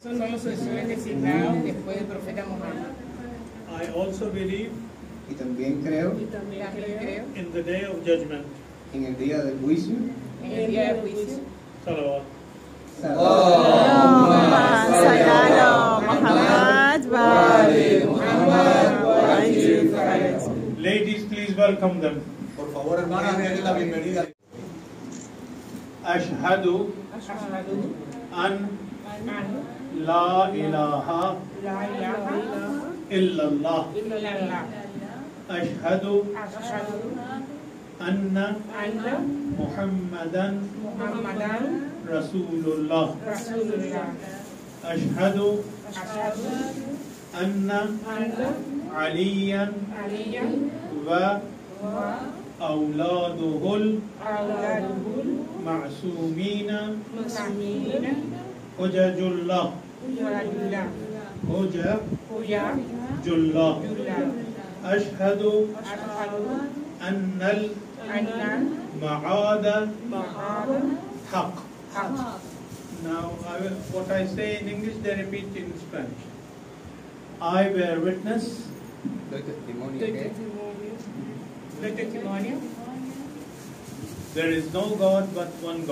Son los sucesores designados después del profeta Muhammad. I also believe Y también creo También creo in the day of judgment. en el día del juicio. en el día del juicio. Salawat. Ladies, please welcome them. Por favor, hermanas, denle la bienvenida. Ashhadu Ashhadu an an la ilaha la ilaha illallah. illallah. Ashhadu Ashhadu anna anna Muhammadan Muhammadan Rasulullah. Rasulullah. Ashhadu Ashhadu anna anna Aliyan aliyan wa wa awladuhul awladuhul ma'sumina muslimina hujajullah. hujjatullah. Hujajullah. Hujjatullah. Ashhadu Ashhadu annal anna ma'ada Muhammadan haq. haq. Now, what I say in English, they repeat in Spanish. I bear witness Doy testimonio Doy que testimonio. Doy testimonio. there is no God but one God.